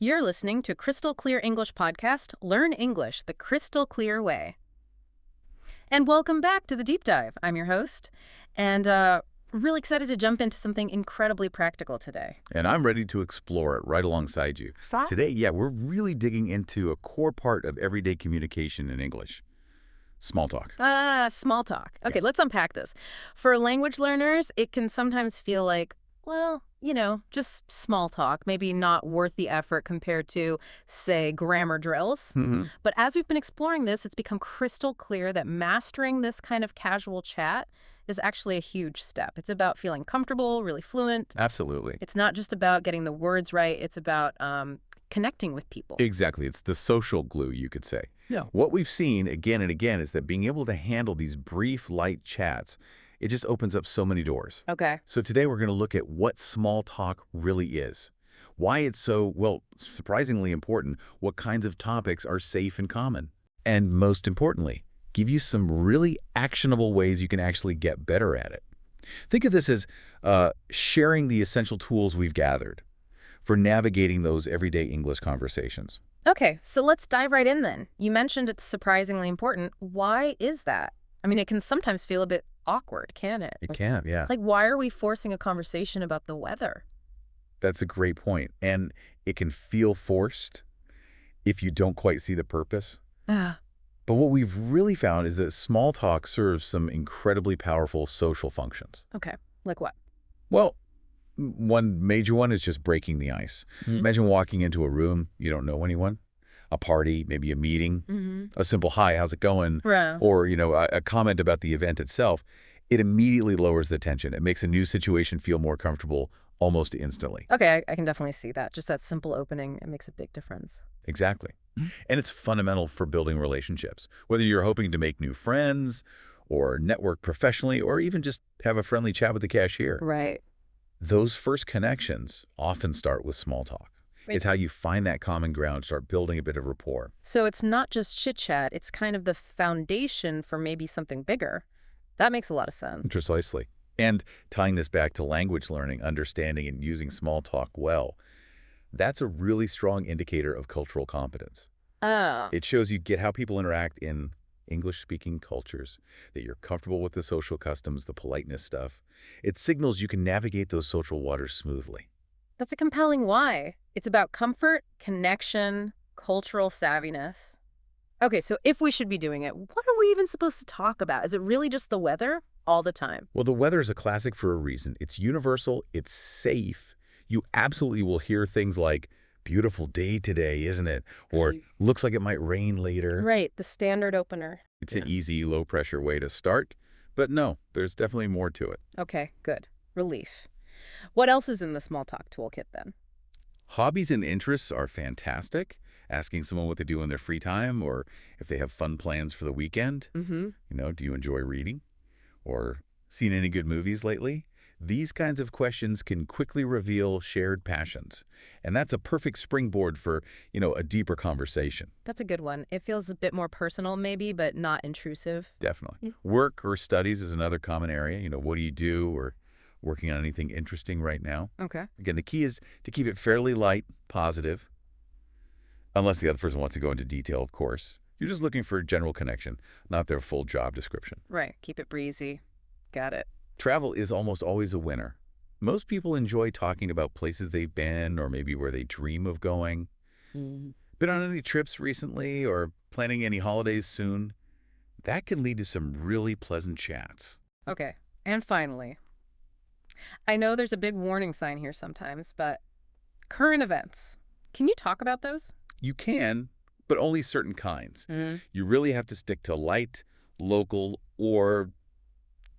You're listening to Crystal Clear English Podcast, Learn English the Crystal Clear Way. And welcome back to the Deep Dive. I'm your host, and really excited to jump into something incredibly practical today. And I'm ready to explore it right alongside you. Today, we're really digging into a core part of everyday communication in English. Small talk. Small talk. Okay, Yes. Let's unpack this. For language learners, it can sometimes feel like, well, just small talk, maybe not worth the effort compared to, say, grammar drills. But as we've been exploring this, it's become crystal clear that mastering this kind of casual chat is actually a huge step. It's about feeling comfortable, really fluent. Absolutely. It's not just about getting the words right. It's about connecting with people. Exactly. It's the social glue, you could say. Yeah. What we've seen again and again is that being able to handle these brief, light chats, it just opens up so many doors. Okay. So today we're going to look at what small talk really is, why it's so, surprisingly important, what kinds of topics are safe and common, and most importantly, give you some really actionable ways you can actually get better at it. Think of this as sharing the essential tools we've gathered for navigating those everyday English conversations. Okay, so let's dive right in then. You mentioned it's surprisingly important. Why is that? I mean, it can sometimes feel a bit awkward, can it? It can, yeah. Like, why are we forcing a conversation about the weather? That's a great point. And it can feel forced if you don't quite see the purpose. Ah, But what we've really found is that small talk serves some incredibly powerful social functions. okay. Like what? Well, one major one is just breaking the ice. Imagine walking into a room, you don't know anyone, a party, maybe a meeting, a simple hi, how's it going? Right. Or, a comment about the event itself. It immediately lowers the tension. It makes a new situation feel more comfortable almost instantly. Okay, I can definitely see that. Just that simple opening, it makes a big difference. Exactly. And it's fundamental for building relationships, whether you're hoping to make new friends or network professionally or even just have a friendly chat with the cashier. Right. Those first connections often start with small talk. Right. It's how you find that common ground, start building a bit of rapport. So it's not just chit-chat, it's kind of the foundation for maybe something bigger. That makes a lot of sense. Precisely. And tying this back to language learning, understanding and using small talk well, that's a really strong indicator of cultural competence. Oh. It shows you get how people interact in English-speaking cultures, that you're comfortable with the social customs, the politeness stuff. It signals you can navigate those social waters smoothly. That's a compelling why. It's about comfort, connection, cultural savviness. Okay, so if we should be doing it, what are we even supposed to talk about? Is it really just the weather all the time? Well, the weather is a classic for a reason. It's universal. It's safe. You absolutely will hear things like, beautiful day today, isn't it? Or looks like it might rain later. Right, the standard opener. It's an easy, low-pressure way to start. But no, there's definitely more to it. Okay, good. Relief. What else is in the small talk toolkit then? Hobbies and interests are fantastic. Asking someone what they do in their free time or if they have fun plans for the weekend. Do you enjoy reading? Or seen any good movies lately? These kinds of questions can quickly reveal shared passions. And that's a perfect springboard for, a deeper conversation. That's a good one. It feels a bit more personal maybe, but not intrusive. Definitely. Work or studies is another common area. What do you do or working on anything interesting right now? Okay. Again, the key is to keep it fairly light, positive, unless the other person wants to go into detail, of course. You're just looking for a general connection, not their full job description. Right. Keep it breezy. Got it. Travel is almost always a winner. Most people enjoy talking about places they've been or maybe where they dream of going. Been on any trips recently or planning any holidays soon? That can lead to some really pleasant chats. Okay. And finally, I know there's a big warning sign here sometimes, but current events. Can you talk about those? You can, but only certain kinds. You really have to stick to light, local, or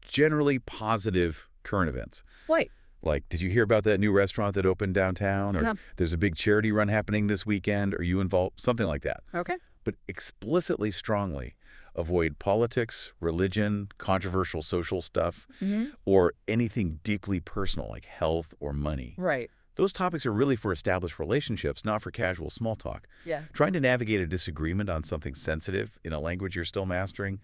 generally positive current events. Wait. Like, did you hear about that new restaurant that opened downtown? Or there's a big charity run happening this weekend. Are you involved? Something like that. Okay. But explicitly, strongly avoid politics, religion, controversial social stuff, or anything deeply personal like health or money. Right. Those topics are really for established relationships, not for casual small talk. Yeah. Trying to navigate a disagreement on something sensitive in a language you're still mastering,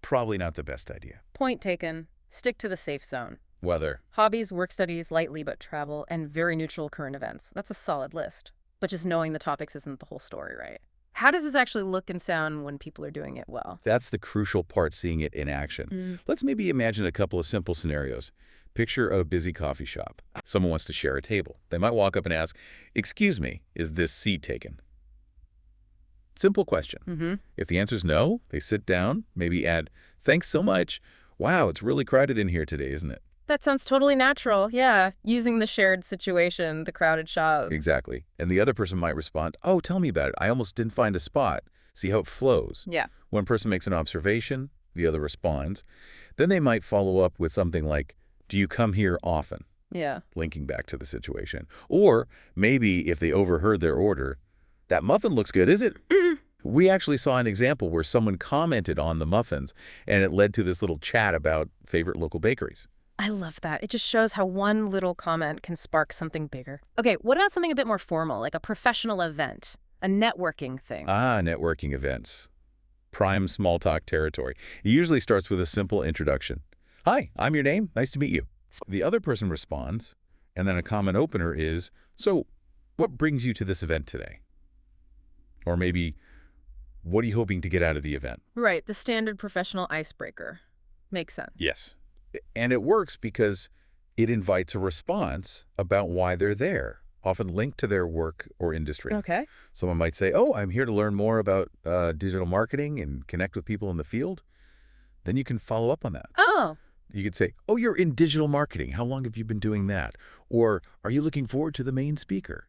probably not the best idea. Point taken. Stick to the safe zone. Weather. Hobbies, work studies, lightly but travel, and very neutral current events. That's a solid list. But just knowing the topics isn't the whole story, right? How does this actually look and sound when people are doing it well? That's the crucial part, seeing it in action. Let's maybe imagine a couple of simple scenarios. Picture a busy coffee shop. Someone wants to share a table. They might walk up and ask, "Excuse me, is this seat taken?" Simple question. If the answer is no, they sit down, maybe add, "Thanks so much. Wow, it's really crowded in here today, isn't it?" That sounds totally natural, yeah. Using the shared situation, the crowded shop. Exactly. And the other person might respond, "Oh, tell me about it. I almost didn't find a spot." See how it flows. Yeah. One person makes an observation, the other responds. Then they might follow up with something like, "Do you come here often?" Yeah. Linking back to the situation. Or maybe if they overheard their order, "That muffin looks good, is it?" We actually saw an example where someone commented on the muffins, and it led to this little chat about favorite local bakeries. I love that. It just shows how one little comment can spark something bigger. Okay, what about something a bit more formal, like a professional event, a networking thing? Networking events. Prime small talk territory. It usually starts with a simple introduction. "Hi, I'm your name. Nice to meet you." The other person responds, and then a common opener is, "So, what brings you to this event today?" Or maybe, "What are you hoping to get out of the event?" Right, the standard professional icebreaker. Makes sense. Yes. And it works because it invites a response about why they're there, often linked to their work or industry. Okay. Someone might say, "Oh, I'm here to learn more about digital marketing and connect with people in the field." Then you can follow up on that. Oh, You could say, "Oh, you're in digital marketing. How long have you been doing that?" Or, "Are you looking forward to the main speaker?"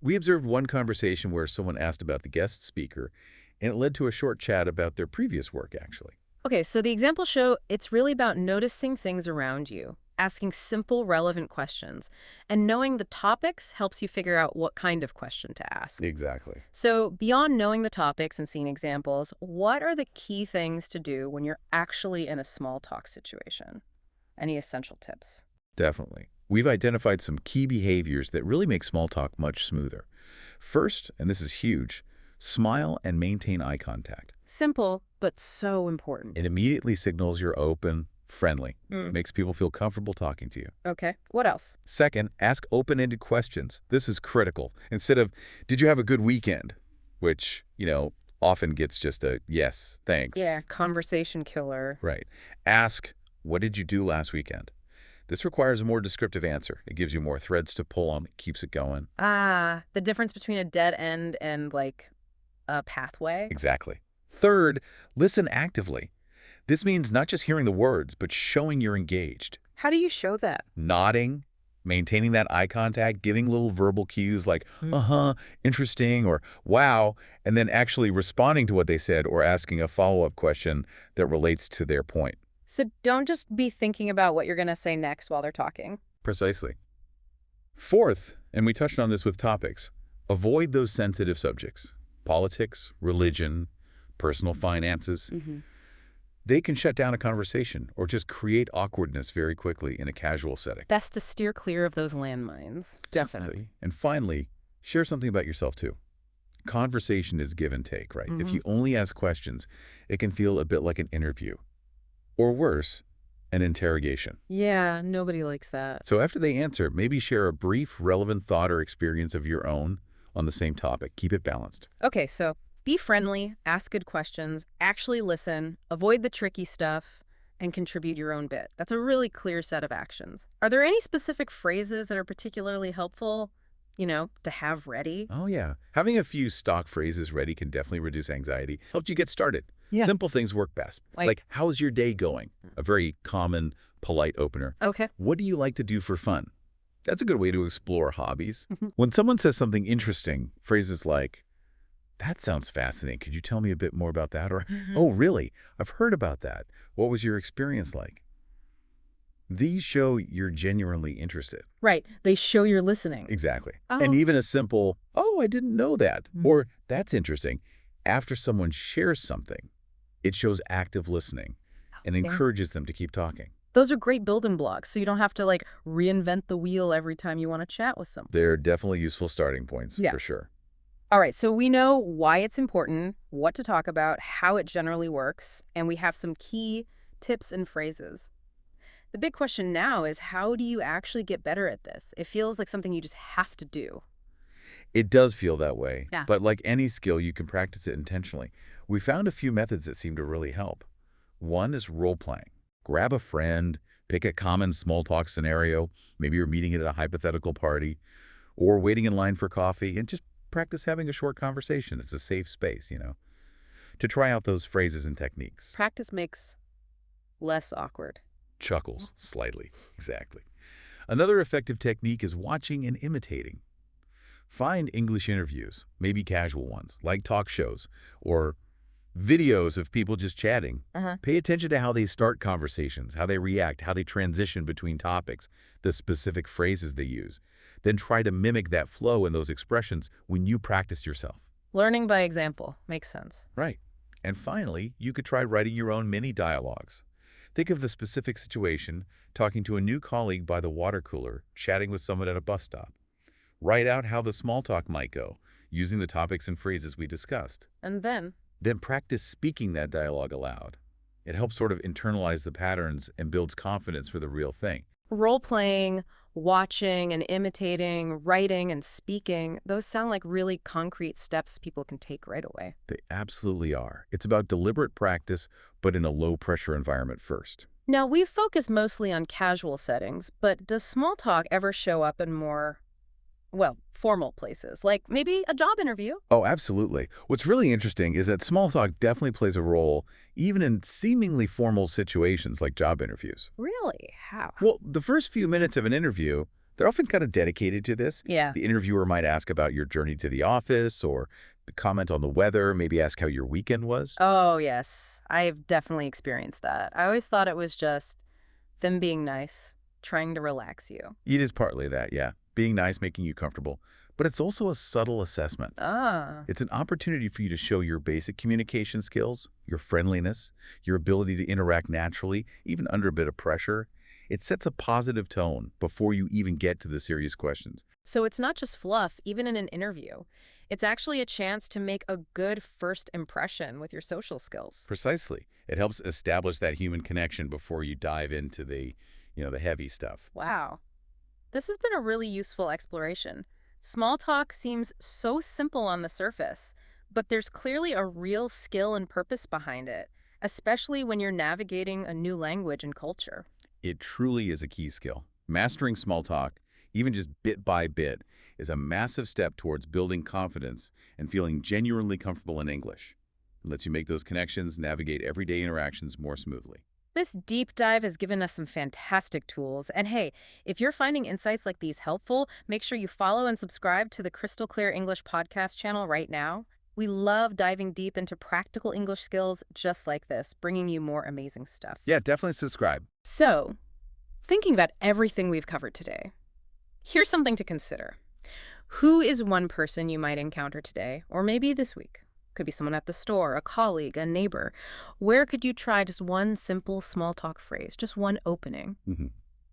We observed one conversation where someone asked about the guest speaker, and it led to a short chat about their previous work, actually. okay, so the examples show it's really about noticing things around you, asking simple, relevant questions, and knowing the topics helps you figure out what kind of question to ask. Exactly. So beyond knowing the topics and seeing examples, what are the key things to do when you're actually in a small talk situation? Any essential tips? Definitely. We've identified some key behaviors that really make small talk much smoother. First, and this is huge, smile and maintain eye contact. Simple, but so important. It immediately signals you're open, friendly, makes people feel comfortable talking to you. Okay, what else? Second, ask open-ended questions. This is critical. Instead of, "Did you have a good weekend?" Which, often gets just a yes, thanks. Yeah, conversation killer. Right. Ask, "What did you do last weekend?" This requires a more descriptive answer. It gives you more threads to pull on. It keeps it going. The difference between a dead end and like a pathway. Exactly. Third, listen actively. This means not just hearing the words, but showing you're engaged. How do you show that? Nodding, maintaining that eye contact, giving little verbal cues like, interesting, or wow, and then actually responding to what they said or asking a follow-up question that relates to their point. So don't just be thinking about what you're going to say next while they're talking. Precisely. Fourth, and we touched on this with topics, avoid those sensitive subjects. Politics, religion, personal finances. They can shut down a conversation or just create awkwardness very quickly in a casual setting. Best to steer clear of those landmines. Definitely. And finally, share something about yourself too. Conversation is give and take, right? If you only ask questions, it can feel a bit like an interview. Or worse, an interrogation. Yeah, nobody likes that. So after they answer, maybe share a brief, relevant thought or experience of your own on the same topic. Keep it balanced. Okay, so be friendly, ask good questions, actually listen, avoid the tricky stuff, and contribute your own bit. That's a really clear set of actions. Are there any specific phrases that are particularly helpful, to have ready? Oh, yeah. Having a few stock phrases ready can definitely reduce anxiety. Helps you get started. Yeah. Simple things work best. Like, "How's your day going?" A very common, polite opener. Okay. "What do you like to do for fun?" That's a good way to explore hobbies. When someone says something interesting, phrases like, "That sounds fascinating. Could you tell me a bit more about that?" Or, "Oh, really? I've heard about that. What was your experience like?" These show you're genuinely interested. Right. They show you're listening. Exactly. Oh. And even a simple, "Oh, I didn't know that," or "That's interesting," after someone shares something, it shows active listening and encourages them to keep talking. Those are great building blocks, so you don't have to reinvent the wheel every time you want to chat with someone. They're definitely useful starting points, for sure. All right, so we know why it's important, what to talk about, how it generally works, and we have some key tips and phrases. The big question now is, how do you actually get better at this? It feels like something you just have to do. It does feel that way, Yeah. but like any skill, you can practice it intentionally. We found a few methods that seem to really help. One is role-playing. Grab a friend, pick a common small talk scenario. Maybe you're meeting at a hypothetical party or waiting in line for coffee, and just practice having a short conversation. It's a safe space, to try out those phrases and techniques. Practice makes less awkward. Chuckles slightly. Exactly. Another effective technique is watching and imitating. Find English interviews, maybe casual ones, like talk shows, or videos of people just chatting. Pay attention to how they start conversations, how they react, how they transition between topics, the specific phrases they use. Then try to mimic that flow and those expressions when you practice yourself. Learning by example makes sense. Right. And finally, you could try writing your own mini dialogues. Think of the specific situation, talking to a new colleague by the water cooler, chatting with someone at a bus stop. Write out how the small talk might go, using the topics and phrases we discussed. And then Practice speaking that dialogue aloud. It helps sort of internalize the patterns and builds confidence for the real thing. role-playing, watching and imitating, writing and speaking, those sound like really concrete steps people can take right away. They absolutely are. It's about deliberate practice, but in a low-pressure environment first. Now, we've focused mostly on casual settings, but does small talk ever show up in more, well, formal places, like maybe a job interview? Oh, absolutely. What's really interesting is that small talk definitely plays a role even in seemingly formal situations like job interviews. Really? How? Well, the first few minutes of an interview, they're often kind of dedicated to this. Yeah. The interviewer might ask about your journey to the office or comment on the weather, maybe ask how your weekend was. Oh, yes. I've definitely experienced that. I always thought it was just them being nice, trying to relax you. It is partly that, yeah. Being nice, making you comfortable. But it's also a subtle assessment. Ah. It's an opportunity for you to show your basic communication skills, your friendliness, your ability to interact naturally, even under a bit of pressure. It sets a positive tone before you even get to the serious questions. So it's not just fluff, even in an interview. It's actually a chance to make a good first impression with your social skills. Precisely. It helps establish that human connection before you dive into the heavy stuff. Wow. This has been a really useful exploration. Small talk seems so simple on the surface, but there's clearly a real skill and purpose behind it, especially when you're navigating a new language and culture. It truly is a key skill. Mastering small talk, even just bit by bit, is a massive step towards building confidence and feeling genuinely comfortable in English. It lets you make those connections, navigate everyday interactions more smoothly. This deep dive has given us some fantastic tools. And hey, if you're finding insights like these helpful, make sure you follow and subscribe to the Crystal Clear English podcast channel right now. We love diving deep into practical English skills just like this, bringing you more amazing stuff. Yeah, definitely subscribe. So, thinking about everything we've covered today, here's something to consider. Who is one person you might encounter today, or maybe this week? Could be someone at the store, a colleague, a neighbor. Where could you try just one simple small talk phrase, just one opening?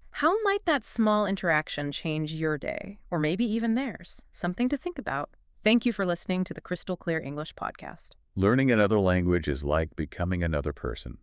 How might that small interaction change your day, or maybe even theirs? Something to think about. Thank you for listening to the Crystal Clear English podcast. Learning another language is like becoming another person.